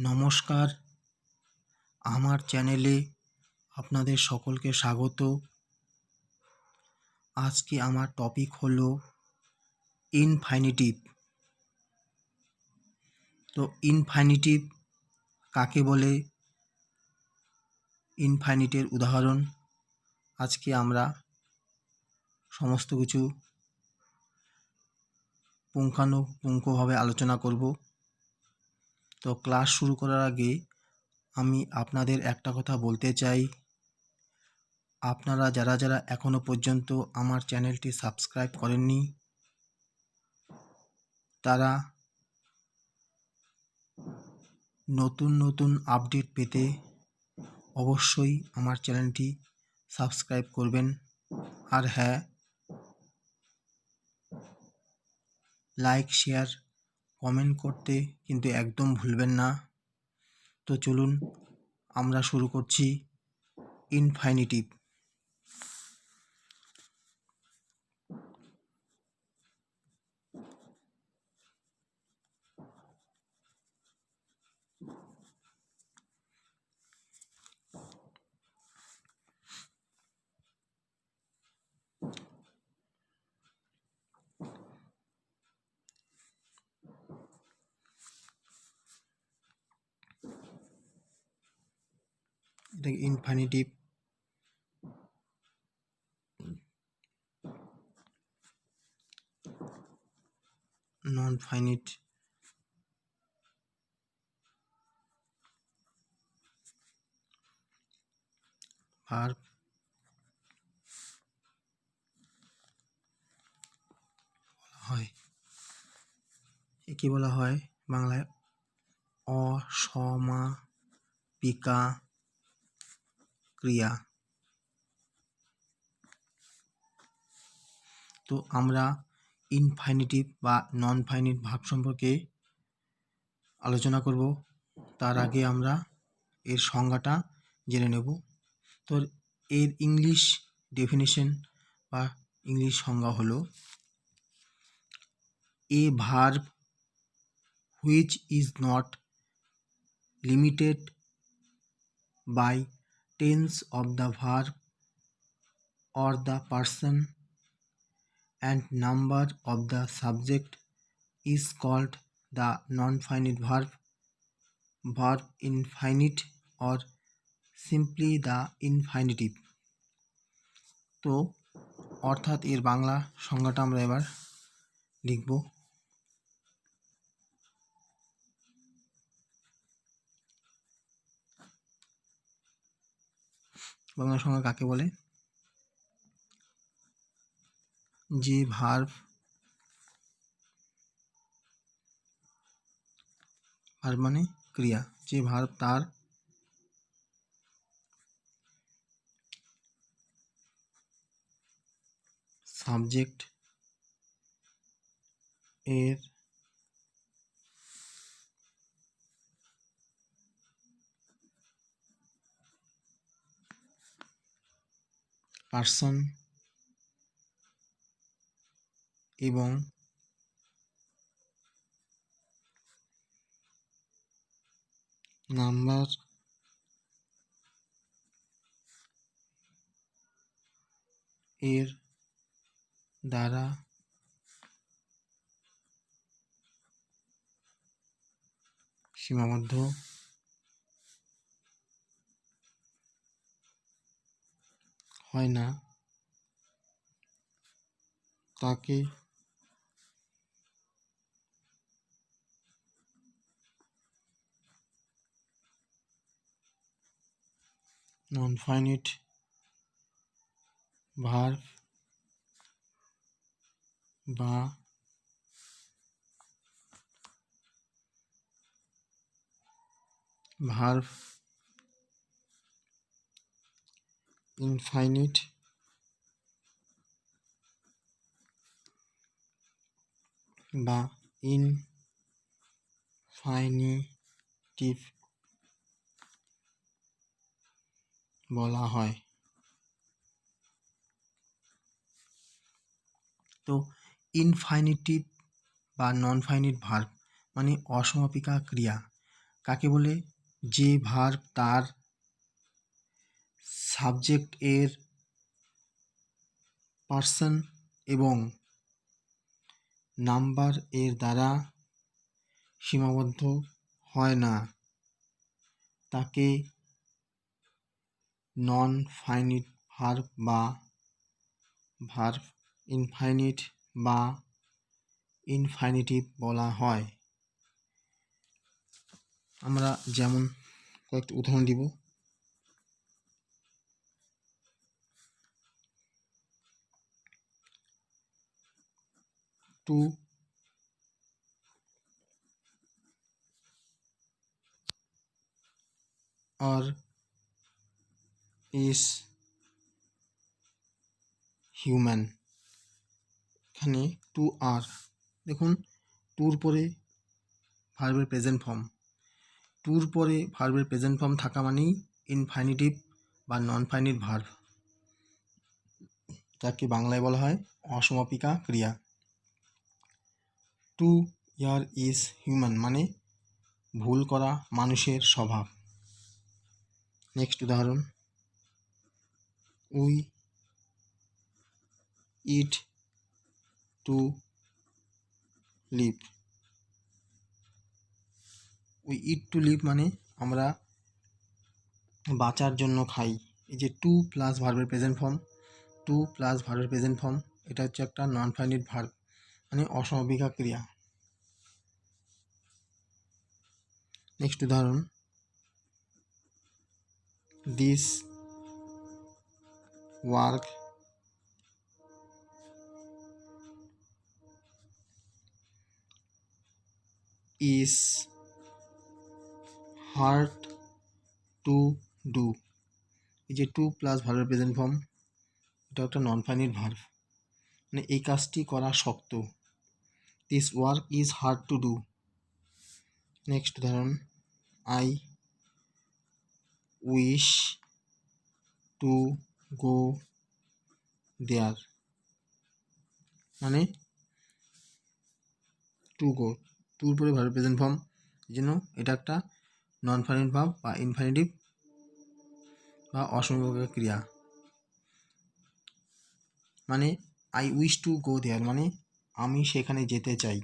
নমস্কার, আমার চ্যানেলে আপনাদের সকলকে স্বাগত। আজকে আমার টপিক হলো ইনফাইনিটিভ। তো ইনফাইনিটিভ কাকে বলে, ইনফাইনিটের উদাহরণ আজকে আমরা সমস্ত কিছু পুঙ্খানুপুঙ্খভাবে আলোচনা করব। তো ক্লাস শুরু করার আগে আমি আপনাদের একটা কথা বলতে চাই, আপনারা যারা যারা এখনও পর্যন্ত আমার চ্যানেলটি সাবস্ক্রাইব করেননি তারা নতুন নতুন আপডেট পেতে অবশ্যই আমার চ্যানেলটি সাবস্ক্রাইব করবেন। আর হ্যাঁ, লাইক, শেয়ার, কমেন্ট করতে কিন্তু একদম ভুলবেন না। তো চলুন আমরা শুরু করছি ইনফাইনিটিভ। এটা ইনফাইনিটিভ। নন ফাইনিট ভার্ব হয়, একে বলা হয় বাংলায় অসমাপিকা ক্রিয়া। তো আমরা ইনফাইনিটিভ বা নন ফাইনিট ভার্ব সম্পর্কে আলোচনা করব। তার আগে আমরা এর সংজ্ঞাটা জেনে নেব। তো এর ইংলিশ ডেফিনিশন বা ইংলিশ সংজ্ঞা হলো a verb which is not limited by tense of the verb or the person and number of the subject is called the non-finite verb, verb infinite or simply the infinitive। তো অর্থাৎ এর বাংলা সংজ্ঞাটা আমরা এবার লিখব। বাংলা সংজ্ঞা কাকে বলে? যে ভার্ব মানে ক্রিয়া, যে ভার্ব তার সাবজেক্ট এর পার্সন এবং নাম্বার এর দ্বারা সীমাবদ্ধ হয় না তাকে নন ফাইনিট ভার্ব বা ভার্ব ইনফাইনিট বা ইনফাইনিটিভ বলা হয়। তো ইনফাইনিটিভ বা নন ফাইনিট ভার্ব মানে অসমাপিকা ক্রিয়া। কাকে বলে? যে ভার্ব তার সাবজেক্ট এর পার্সন এবং নাম্বার এর দ্বারা সীমাবদ্ধ হয় না, তাকে নন ফাইনিট ভার্ব বা ভার্ব ইনফাইনিট বা ইনফাইনিটিভ বলা হয়। আমরা যেমন কয়েকটি উদাহরণ দিব। To err is human. এখানে টু আর, দেখুন টুর পরে ভার্বের প্রেজেন্ট ফর্ম, টুর পরে ভার্বের প্রেজেন্ট ফর্ম থাকা মানেই ইনফাইনিটিভ বা নন ফাইনিট ভার্ব, যাকে বাংলায় বলা হয় অসমাপিকা ক্রিয়া। টু ইয়ার ইজ হিউম্যান মানে ভুল করা মানুষের স্বভাব। নেক্সট উদাহরণ, we eat to live. We eat to live মানে আমরা বাঁচার জন্য খাই। এই যে টু প্লাস ভার্বের প্রেজেন্ট ফর্ম, টু প্লাস ভার্বের প্রেজেন্ট ফর্ম, এটা হচ্ছে একটা নন ফাইনিট ভার্ব মানে অসমাপিকা ক্রিয়া। নেক্সট উদাহরণ, this work is hard to do. এই যে টু প্লাস ভার্বের প্রেজেন্ট ফর্ম, এটা একটা নন ফাইনিট ভার্ব মানে এই কাজটি করা শক্ত। This work is hard to do. Next উদাহরণ, আই উইশ টু গো দেয়ার মানে টু গো, টুর পরে ভার্ব প্রেজেন্ট ফর্ম, এই জন্য এটা একটা নন ফাইনিট ভার্ব বা ইনফাইনিটিভ বা অসমাপিকা ক্রিয়া। মানে আই উইশ টু গো দেয়ার মানে আমি সেখানে যেতে চাই।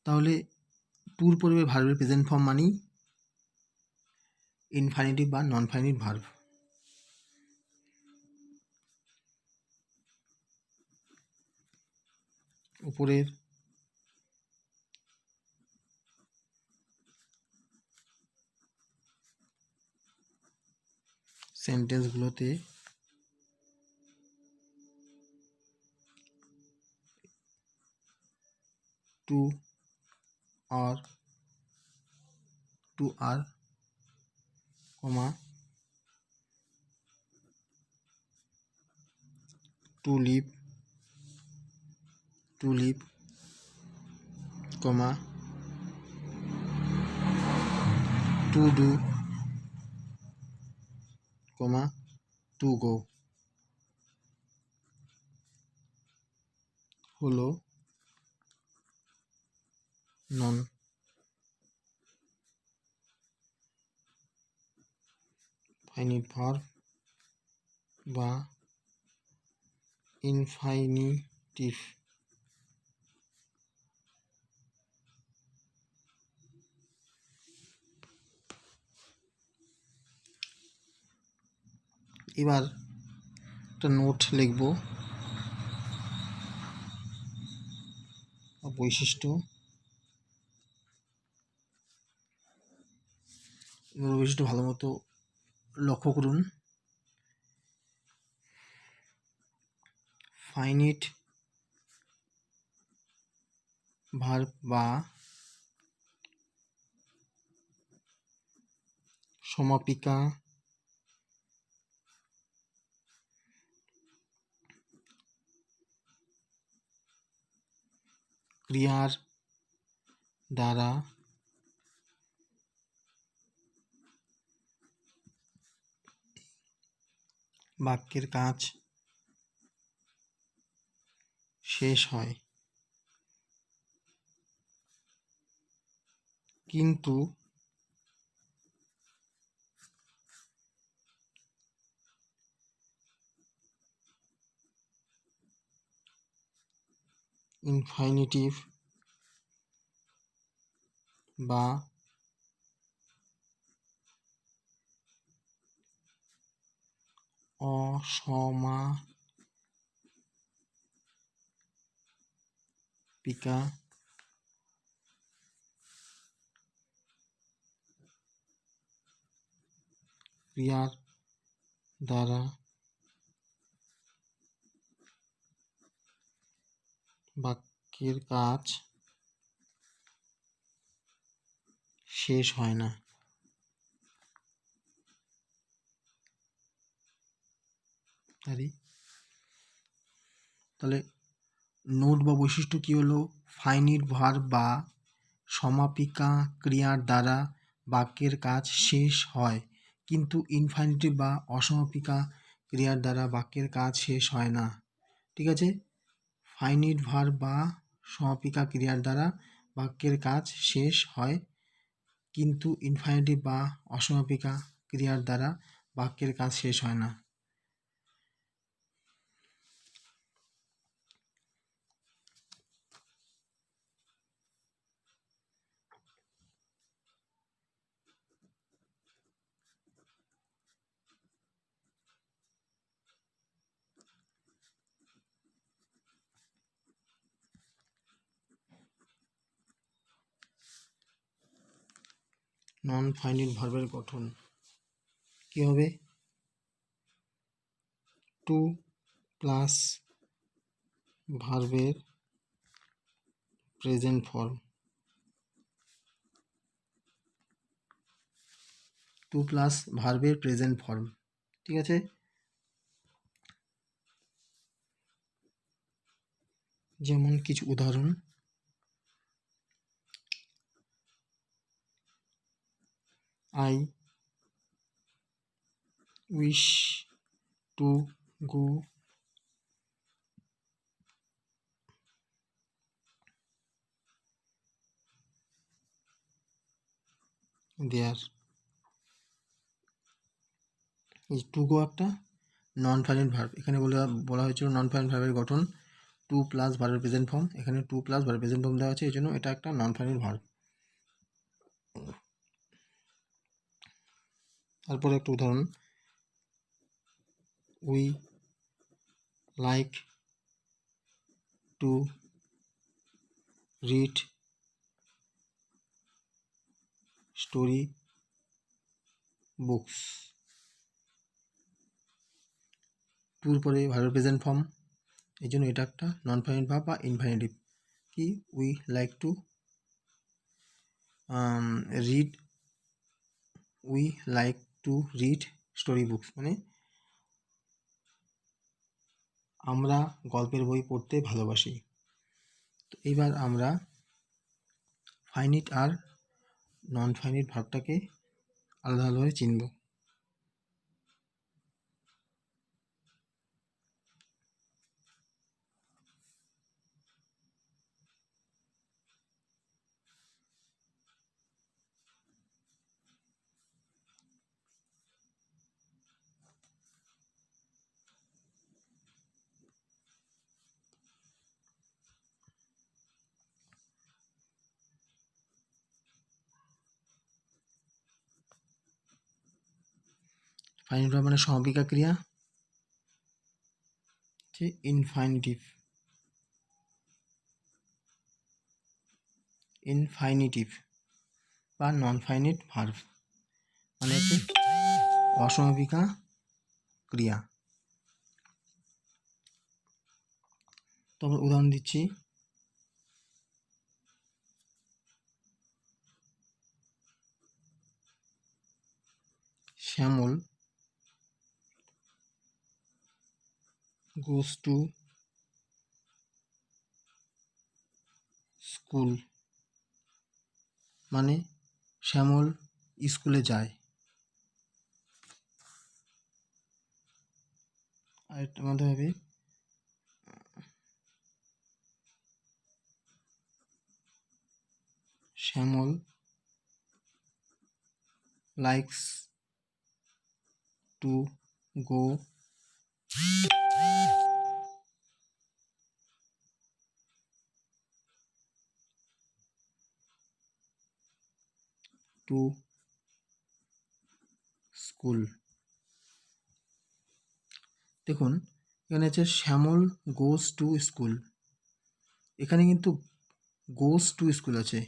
তাহলে টুর পরে ভার্বের প্রেজেন্ট ফর্ম মানেই ইনফাইনিটিভ বা নন ফাইনিট ভার্ব। উপরের সেন্টেন্সগুলোতে to err comma to live comma to do comma to go হলো নন ফাইনিট ভার্ব বা ইনফাইনিটিভ। এবার একটা নোট লিখব, বৈশিষ্ট্য ভালো মতো লক্ষ্য করুন। ফাইনিট ভার্ব বা সমাপিকা ক্রিয়ার দ্বারা বাক্যের কাজ শেষ হয়। কিন্তু ইনফাইনিটিভ বা অসমাপিকা ক্রিয়ার দ্বারা বাক্যের কাজ শেষ হয় না। তাহলে নোট বা বৈশিষ্ট্য কি হলো? ফাইনিট ভার্ব বা সমাপিকা ক্রিয়ার দ্বারা বাক্যের কাজ শেষ হয়, কিন্তু ইনফাইনিটিভ বা অসমাপিকা ক্রিয়ার দ্বারা বাক্যের কাজ শেষ হয় না। ঠিক আছে, ফাইনিট ভার্ব বা সমাপিকা ক্রিয়ার দ্বারা বাক্যের কাজ শেষ হয়, কিন্তু ইনফাইনিটিভ বা অসমাপিকা ক্রিয়ার দ্বারা বাক্যের কাজ শেষ হয় না। নন ফাইনিট ভার্বের গঠন কি হবে? টু প্লাস ভার্বের প্রেজেন্ট ফর্ম। টু প্লাস ভার্বের প্রেজেন্ট ফর্ম। ঠিক আছে, যেমন কিছু উদাহরণ: আই উইশ টু গো দেয়ার। এই টু গো একটা নন ফাইনাইট ভার্ব। এখানে বলা হয়েছিল নন ফাইনাইট ভার্বের গঠন টু প্লাস ভার্বের প্রেজেন্ট ফর্ম। এখানে টু প্লাস ভার্বের প্রেজেন্ট ফর্ম দেওয়া আছে, এই জন্য এটা একটা নন ফাইনাইট ভার্ব। তারপরে একটা উদাহরণ: we like to read story books. টুর পরে ভার্বের প্রেজেন্ট ফর্ম, এই জন্য এটা একটা নন ফাইনাইট ভার্ব বা ইনফাইনিটিভ। কি? We like to read we like to read story books, মানে আমরা গল্পের বই পড়তে ভালোবাসি। তো এবার আমরা ফাইনিট আর নন ফাইনিট ভার্বটাকে আলাদা আলাদাভাবে চিনব। ফাইনিট ভার্ব মানে সমাপিকা ক্রিয়া, হচ্ছে ইনফাইনিটিভ। ইনফাইনিটিভ বা নন ফাইনিট ভার্ব মানে হচ্ছে অসমাপিকা ক্রিয়া। তো আমরা উদাহরণ দিচ্ছি: শ্যামল goes to স্কুল, মানে শ্যামল স্কুলে যায়। আরেকটা মধ্যে হবে শ্যামল likes to go to school. দেখুন এখানে আছে শ্যামল গোস টু স্কুল, এখানে কিন্তু গোস টু স্কুল আছে,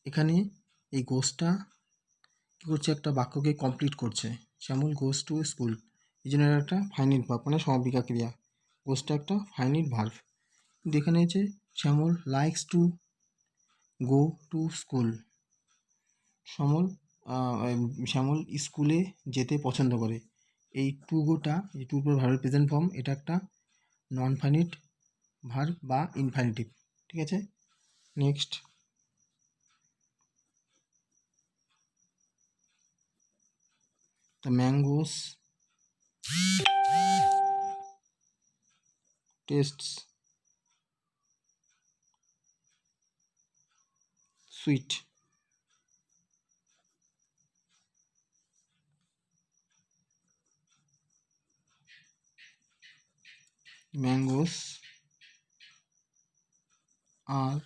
এখানে এই গোসটা কী করছে, একটা বাক্যকে কমপ্লিট করছে। শ্যামল গোস টু স্কুল, এই জন্য এটা একটা ফাইনাইট ভার্ব, মানে সমাপিকা ক্রিয়া। গোসটা একটা ফাইনাইট ভার্ব। কিন্তু এখানে আছে Shyamal likes to go to school, Shyamal স্কুলে যেতে পছন্দ করে। এই টু গোটা, এই টুর পর ভার্বের প্রেজেন্ট ফর্ম, এটা একটা নন ফাইনাইট ভার্ব বা ইনফাইনিটিভ। ঠিক আছে, next the mangoes tastes sweet. Mangoes are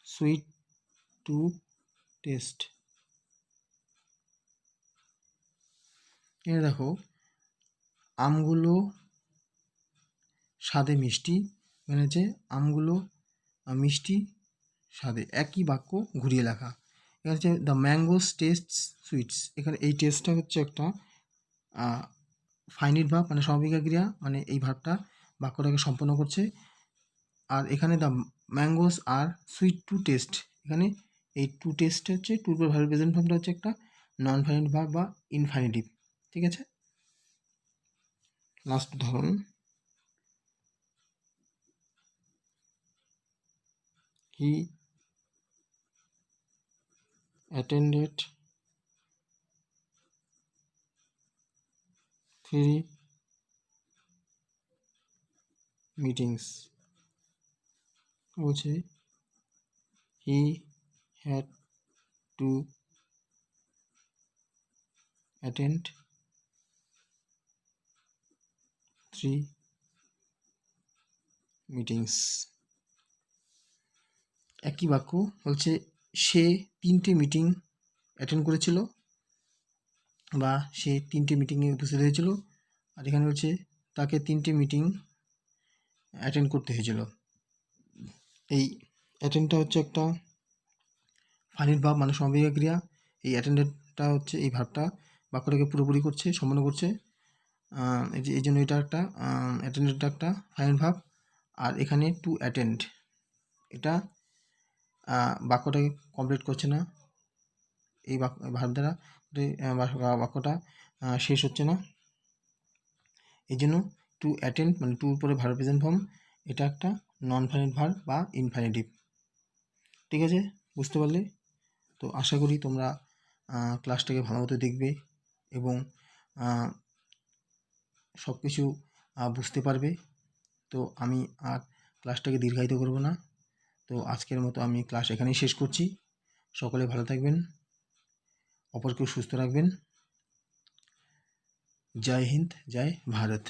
sweet to taste. এখানে দেখো আমগুলো স্বাদে মিষ্টি, মানে হচ্ছে আমগুলো মিষ্টি স্বাদে, একই বাক্য ঘুরিয়ে লেখা। এখানে হচ্ছে দ্য ম্যাঙ্গোস টেস্টস সুইটস, এখানে এই টেস্টটা হচ্ছে একটা ফাইনাইট ভার্ব, মানে সমাপিকা ক্রিয়া, মানে এই ভার্বটা বাক্যটাকে সম্পন্ন করছে। আর এখানে the mangoes are sweet to taste, এখানে এই টু টেস্ট হচ্ছে টুর পর ভার্ব প্রেজেন্ট ফর্মটা হচ্ছে একটা নন ফাইনাইট ভার্ব বা ইনফাইনিটিভ। ঠিক আছে, লাস্ট উদাহরণ, হি অ্যাটেন্ডেড 3 মিটিংস, বলছে he had to attend 3 meetings. একই বাক্য বলছে সে 3টে মিটিং অ্যাটেন্ড করেছিল বা সে 3টে মিটিংয়ে উপস্থিত হয়েছিল। আর এখানে হচ্ছে তাকে 3টে মিটিং অ্যাটেন্ড করতে হয়েছিল। এই অ্যাটেন্ডটা হচ্ছে একটা ফাইনাইট ভার্ব, মানে সমাপিকা ক্রিয়া। এই অ্যাটেন্ডেডটা হচ্ছে এই ভার্বটা বাক্যটাকে পুরোপুরি করছে, সম্পন্ন করছে। এই জন্য এটা একটা অ্যাটেন্ডেডটা একটা ফাইনাইট ভার্ব। আর এখানে টু অ্যাটেন্ড, এটা বাক্যটাকে কমপ্লিট করছে না, এই ভার্ব দ্বারা বাক্যটা শেষ হচ্ছে না। এই জন্য টু অ্যাটেন্ড, মানে টুর পরে ভার্ব প্রেজেন্ট ফর্ম, এটা একটা নন ফাইনাইট ভার্ব বা ইনফাইনিটিভ। ঠিক আছে, বুঝতে পারলে? তো আশা করি তোমরা ক্লাসটাকে ভালো মতো দেখবে এবং সব কিছু বুঝতে পারবে। তো আমি আর ক্লাসটাকে দীর্ঘায়িত করব না। তো আজকের মতো আমি ক্লাস এখানেই শেষ করছি। সকলে ভালো থাকবেন, অপরকেও সুস্থ রাখবেন। জয় হিন্দ, জয় ভারত।